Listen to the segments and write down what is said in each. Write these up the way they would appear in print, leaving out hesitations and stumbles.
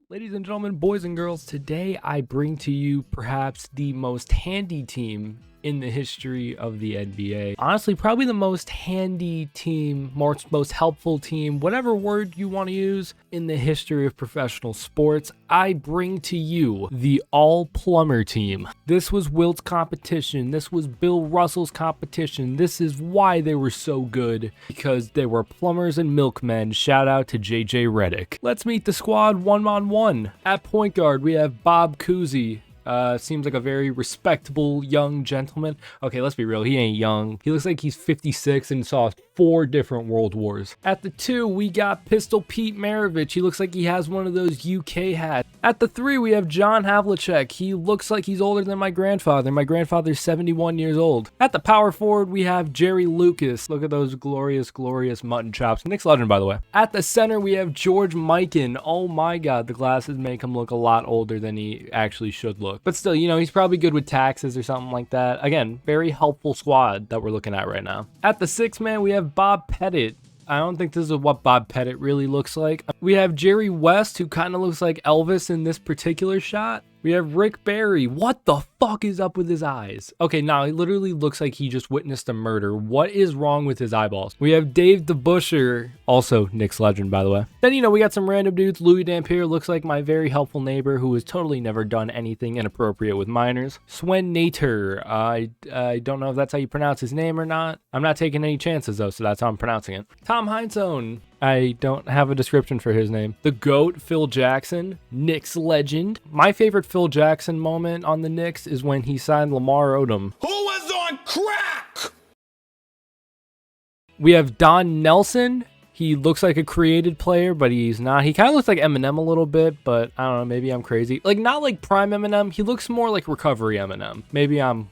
Ladies and gentlemen, boys and girls, today I bring to you perhaps the most handy team in the history of the NBA. Honestly, probably the most handy team, most helpful team, whatever word you want to use in the history of professional sports. I bring to you the all Plumber team. This was Wilt's competition. This was Bill Russell's competition. This is why they were so good, because they were plumbers and milkmen. Shout out to JJ Redick. Let's meet the squad one-on-one. At point guard, we have Bob Cousy. Seems like a very respectable young gentleman. Okay, let's be real. He ain't young. He looks like he's 56 and saw 4 different world wars. At the 2, we got Pistol Pete Maravich. He looks like he has one of those UK hats. At the 3, we have John Havlicek. He looks like he's older than my grandfather. My grandfather's 71 years old. At the power forward, we have Jerry Lucas. Look at those glorious, glorious mutton chops. Knicks legend, by the way. At the center, we have George Mikan. Oh my God, the glasses make him look a lot older than he actually should look. But still, you know, he's probably good with taxes or something like that. Again, very helpful squad that we're looking at right now. At the 6th man, we have Bob Pettit. I don't think this is what Bob Pettit really looks like. We have Jerry West, who kind of looks like Elvis in this particular shot. We have Rick Barry. What the fuck is up with his eyes? Okay, now he literally looks like he just witnessed a murder. What is wrong with his eyeballs? We have Dave the Busher, also Knicks legend, by the way. Then, you know, we got some random dudes. Louis Dampier looks like my very helpful neighbor who has totally never done anything inappropriate with minors. Swen Nater. I don't know if that's how you pronounce his name or not. I'm not taking any chances, though, so that's how I'm pronouncing it. Tom Heinsohn. I don't have a description for his name. The GOAT, Phil Jackson, Knicks legend. My favorite Phil Jackson moment on the Knicks is when he signed Lamar Odom. Who was on crack? We have Don Nelson. He looks like a created player, but he's not. He kind of looks like Eminem a little bit, but I don't know, maybe I'm crazy. Like, not like prime Eminem. He looks more like recovery Eminem. Maybe I'm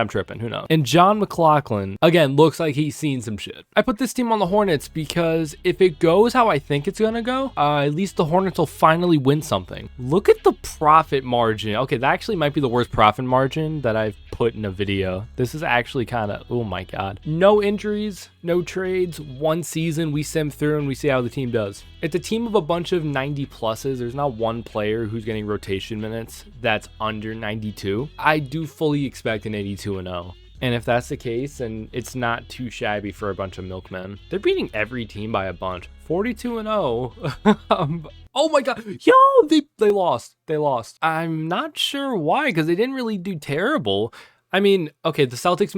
tripping, who knows. And John McLaughlin, again, looks like he's seen some shit. I put this team on the Hornets because if it goes how I think it's gonna go, at least the Hornets will finally win something. Look at the profit margin. Okay, that actually might be the worst profit margin that I've put in a video. This is actually kind of, oh my God. No injuries, no trades, 1 season, we sim through and we see how the team does. It's a team of a bunch of 90 pluses. There's not one player who's getting rotation minutes that's under 92. I do fully expect an 82-0. And if that's the case, then it's not too shabby for a bunch of milkmen. They're beating every team by a bunch. 42-0. Oh my God. Yo, they lost. They lost. I'm not sure why, because they didn't really do terrible. I mean, okay, the Celtics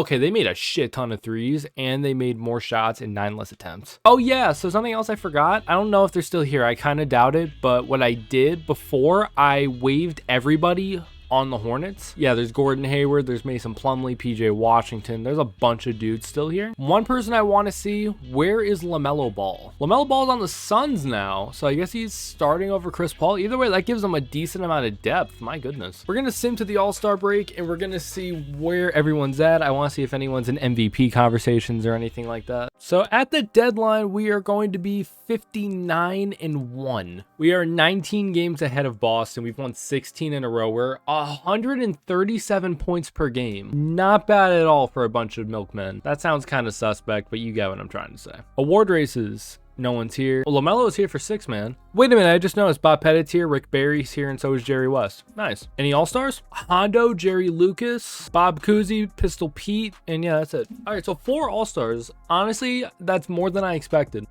they made a shit ton of threes and they made more shots in 9 less attempts. Oh yeah, so something else I forgot. I don't know if they're still here. I kind of doubt it, but what I did before, I waived everybody on the Hornets. Yeah, there's Gordon Hayward, there's Mason Plumlee, PJ Washington. There's a bunch of dudes still here. One person I want to see, where is LaMelo Ball? LaMelo Ball's on the Suns now, so I guess he's starting over Chris Paul. Either way, that gives him a decent amount of depth. My goodness. We're going to sim to the All-Star break, and we're going to see where everyone's at. I want to see if anyone's in MVP conversations or anything like that. So at the deadline, we are going to be 59-1. We are 19 games ahead of Boston. We've won 16 in a row. We're 137 points per game. Not bad at all for a bunch of milkmen. That sounds kind of suspect, but you get what I'm trying to say. Award races. No one's here. Well, LaMelo's here for 6 man. Wait a minute, I just noticed Bob Pettit's here, Rick Barry's here, and so is Jerry West. Nice. Any All-Stars? Hondo, Jerry Lucas, Bob Cousy, Pistol Pete, and yeah, that's it. All right, so 4 All-Stars. Honestly, that's more than I expected.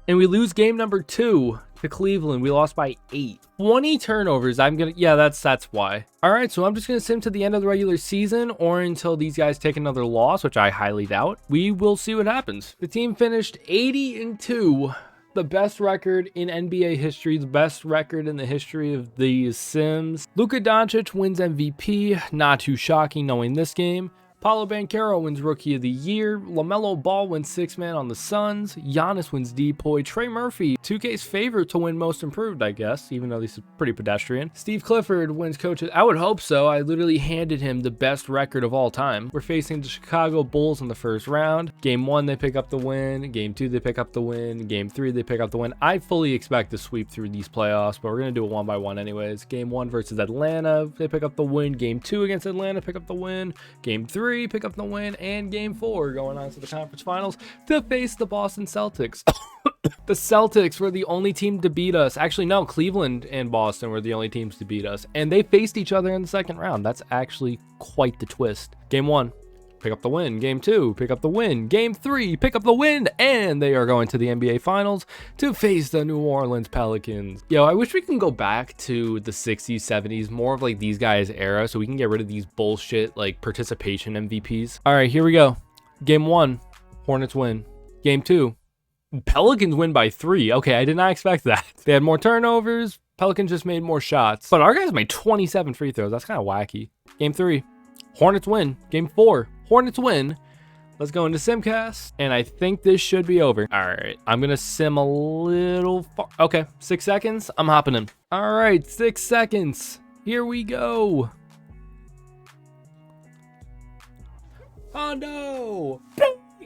And we lose game number 2 to Cleveland. We lost by 8. 20 turnovers. That's why. All right, so I'm just going to sim to the end of the regular season or until these guys take another loss, which I highly doubt. We will see what happens. The team finished 80-2. The best record in NBA history, the best record in the history of the Sims. Luka Doncic wins MVP. Not too shocking knowing this game. Paolo Banchero wins Rookie of the Year. LaMelo Ball wins 6 man on the Suns. Giannis wins Depoy. Trey Murphy, 2K's favorite to win Most Improved, I guess, even though this is pretty pedestrian. Steve Clifford wins Coach. I would hope so. I literally handed him the best record of all time. We're facing the Chicago Bulls in the first round. Game 1, they pick up the win. Game 2, they pick up the win. Game 3, they pick up the win. I fully expect to sweep through these playoffs, but we're going to do it 1 by 1 anyways. Game 1 versus Atlanta, they pick up the win. Game 2 against Atlanta, pick up the win. Game 3, pick up the win, and game 4 going on to the conference finals to face the Boston Celtics. The Celtics were the only team to beat us. Actually, no, Cleveland and Boston were the only teams to beat us. And they faced each other in the second round. That's actually quite the twist. Game 1, pick up the win. Game 2, pick up the win. Game 3, pick up the win. And they are going to the NBA Finals to face the New Orleans Pelicans. Yo, I wish we can go back to the 60s, 70s, more of like these guys' era, so we can get rid of these bullshit like participation MVPs. All right, here we go. Game 1, Hornets win. Game 2, Pelicans win by 3. Okay, I did not expect that. They had more turnovers. Pelicans just made more shots. But our guys made 27 free throws. That's kind of wacky. Game 3, Hornets win. Game 4, Hornets win. Let's go into Simcast, and I think this should be over. All right, I'm gonna sim a little far. Okay, 6 seconds. I'm hopping in. All right, 6 seconds. Here we go. Oh no!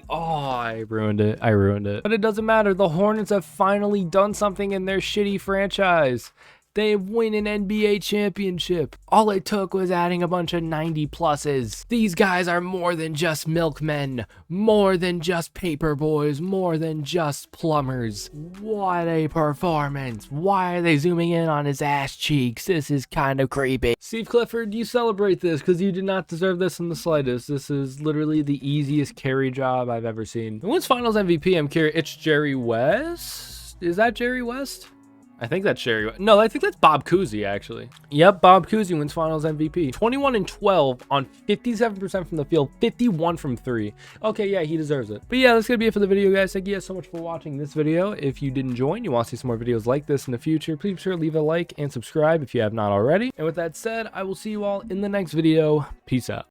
Oh, I ruined it. I ruined it. But it doesn't matter. The Hornets have finally done something in their shitty franchise. They win an NBA championship. All it took was adding a bunch of 90 pluses. These guys are more than just milkmen, more than just paper boys, more than just plumbers. What a performance. Why are they zooming in on his ass cheeks? This is kind of creepy. Steve Clifford, you celebrate this because you did not deserve this in the slightest. This is literally the easiest carry job I've ever seen. Who wins Finals MVP? I'm curious. It's Jerry West? Is that Jerry West? I think that's Sherry. No, I think that's Bob Cousy, actually. Yep, Bob Cousy wins Finals MVP. 21 and 12 on 57% from the field, 51 from 3. Okay, yeah, he deserves it. But yeah, that's gonna be it for the video, guys. Thank you guys so much for watching this video. If you did enjoy and you want to see some more videos like this in the future, please be sure to leave a like and subscribe if you have not already. And with that said, I will see you all in the next video. Peace out.